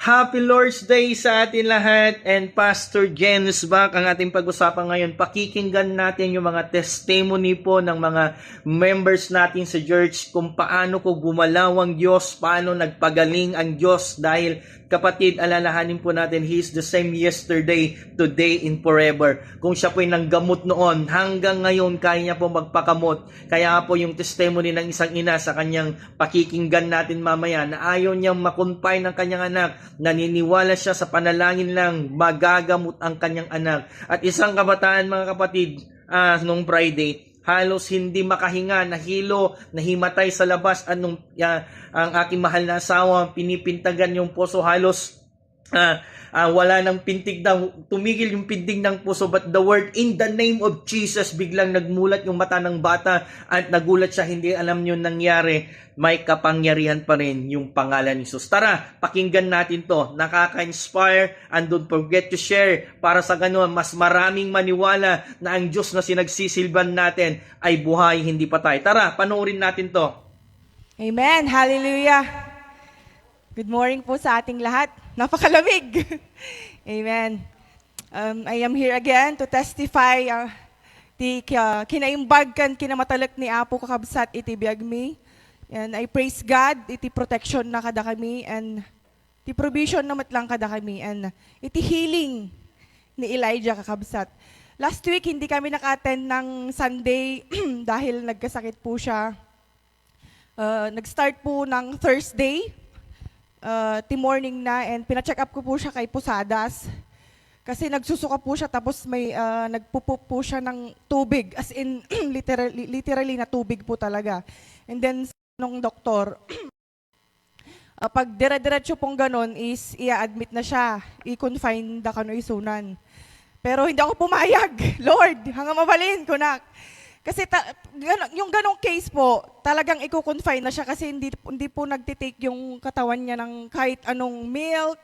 Happy Lord's Day sa atin lahat, and Pastor Jens back ang ating pag-usapan ngayon. Pakikinggan natin yung mga testimony po ng mga members natin sa church kung paano ko gumalaw ang Diyos, paano nagpagaling ang Diyos. Dahil kapatid, alalahanin po natin, He is the same yesterday, today, and forever. Kung siya po yung nanggamot noon, hanggang ngayon kaya niya po magpakamot. Kaya po yung testimony ng isang ina sa kanyang pakikinggan natin mamaya na ayaw niyang makonfine ng kanyang anak. Naniniwala siya sa panalangin lang magagamot ang kanyang anak. At isang kabataan mga kapatid, nung Friday, halos hindi makahinga, nahilo, nahimatay sa labas ang aking mahal na asawa, pinipintagan yung puso, halos wala nang pintig na, tumigil yung pintig ng puso, but the word in the name of Jesus, biglang nagmulat yung mata ng bata at nagulat siya, hindi alam yung nangyari. May kapangyarihan pa rin yung pangalan ni Jesus. Tara, pakinggan natin to. Nakaka-inspire, and don't forget to share para sa ganun mas maraming maniwala na ang Diyos na sinagsisilban natin ay buhay, hindi patay. Tara, panoorin natin to. Amen. Hallelujah. Good morning po sa ating lahat. Napakalamig. Amen. I am here again to testify ti kinaimbag kan kinamatalak ni Apo kakabsat iti biagmi. And I praise God, iti protection na kada kami, and iti provision namat lang kada kami, and iti healing ni Elijah kakabsat. Last week, hindi kami naka-attend ng Sunday dahil nagkasakit po siya. Nag-start po ng Thursday, morning na, and pina-check up ko po siya kay Pusadas. Kasi nagsusuka po siya, tapos may nagpupup po siya ng tubig, as in literally na tubig po talaga. And then, nung doktor, pag dire-diretso pong ganon is i-admit na siya, i-confine da kano isunan. Pero hindi ako pumayag. Lord, hanga mabalin ko na. Kasi yung ganong case po, talagang i-confine na siya kasi hindi po nagtitake yung katawan niya ng kahit anong milk,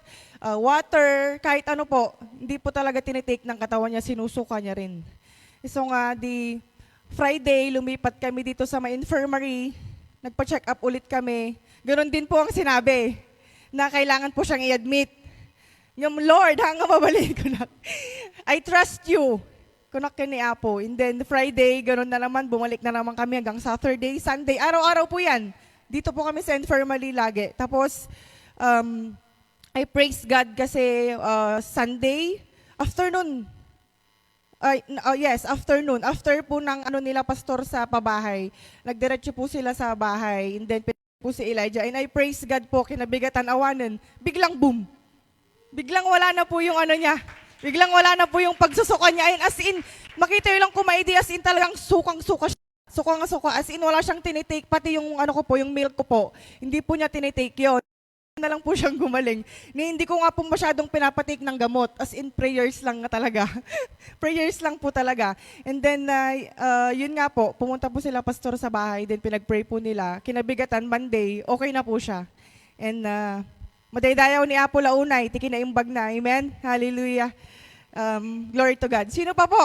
water, kahit ano po. Hindi po talaga tinitake ng katawan niya, sinusuka niya rin. So nga, di Friday, lumipat kami dito sa may infirmary. Nagpa-check up ulit kami. Ganon din po ang sinabi na kailangan po siyang i-admit. Yung Lord, hanggang mabalik ko na. I trust you. Kunak ni Apo. And then Friday, ganon na naman, bumalik na naman kami hanggang Saturday, Sunday. Araw-araw po yan. Dito po kami sa infirmary lagi. Tapos, I praise God kasi Sunday, afternoon, afternoon. After po ng nila pastor sa pabahay, nagdiretso po sila sa bahay, and then po si Elijah. And I praise God po, kinabigatan awanan, biglang boom. Biglang wala na po yung niya. Biglang wala na po yung pagsusuka niya. And as in, makita yun lang kumaidi, as in talagang sukang-suka siya. Sukang-suka. As in, wala siyang tinitake, pati yung yung milk ko po. Hindi po niya tinitake yun. Na lang po siyang gumaling. Hindi ko nga po masyadong pinapatake ng gamot. As in, prayers lang na talaga. Prayers lang po talaga. And then, yun nga po, pumunta po sila pastor sa bahay, then pinag-pray po nila. Kinabigatan, Monday, okay na po siya. And madaydayaw ni Apo launay, tikinaimbag na. Amen? Hallelujah. Glory to God. Sino pa po?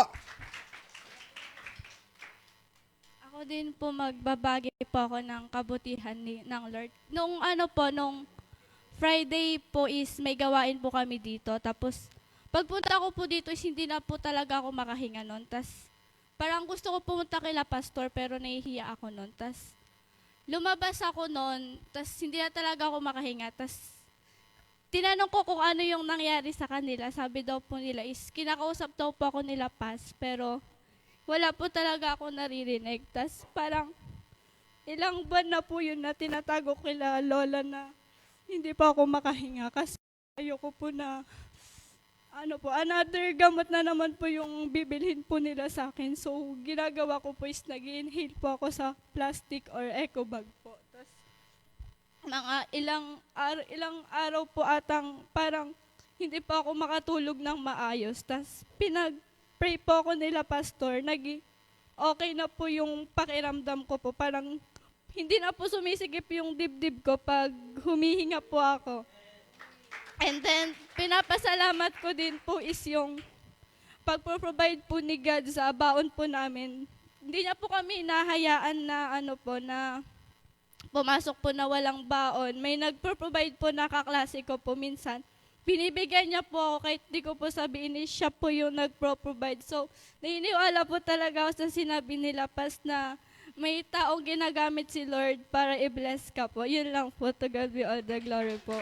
Ako din po magbabagi po ako ng kabutihan ng Lord. Nung Friday po is may gawain po kami dito. Tapos, pagpunta ko po dito is hindi na po talaga ako makahinga nun. Tapos, parang gusto ko pumunta kila pastor pero nahihiya ako nun. Tapos, lumabas ako nun. Tapos, hindi na talaga ako makahinga. Tapos, tinanong ko kung ano yung nangyari sa kanila. Sabi daw po nila is, kinakausap daw po ako nila pero wala po talaga ako naririnig. Tapos, parang, ilang buwan na po yun na tinatago kila lola na hindi pa ako makahinga kasi ayoko po na another gamot na naman po yung bibilhin po nila sa akin. So, ginagawa ko po is nag-inhale po ako sa plastic or eco bag po. Tapos, mga ilang araw po atang parang hindi pa ako makatulog ng maayos. Tapos, pinag-pray po ako nila pastor, okay na po yung pakiramdam ko po. Parang hindi na po sumisigip yung dibdib ko pag humihinga po ako. And then, pinapasalamat ko din po is yung pagpo-provide po ni God sa baon po namin. Hindi niya po kami nahayaan na pumasok po na walang baon. May nagpo-provide po na kaklase ko po minsan. Binibigyan niya po ako kahit di ko po sabihin siya po yung nagpro-provide. So, naniniwala po talaga ako sa sinabi nila pas na may taong ginagamit si Lord para i-bless ka po. Yun lang po. To God be all the glory po.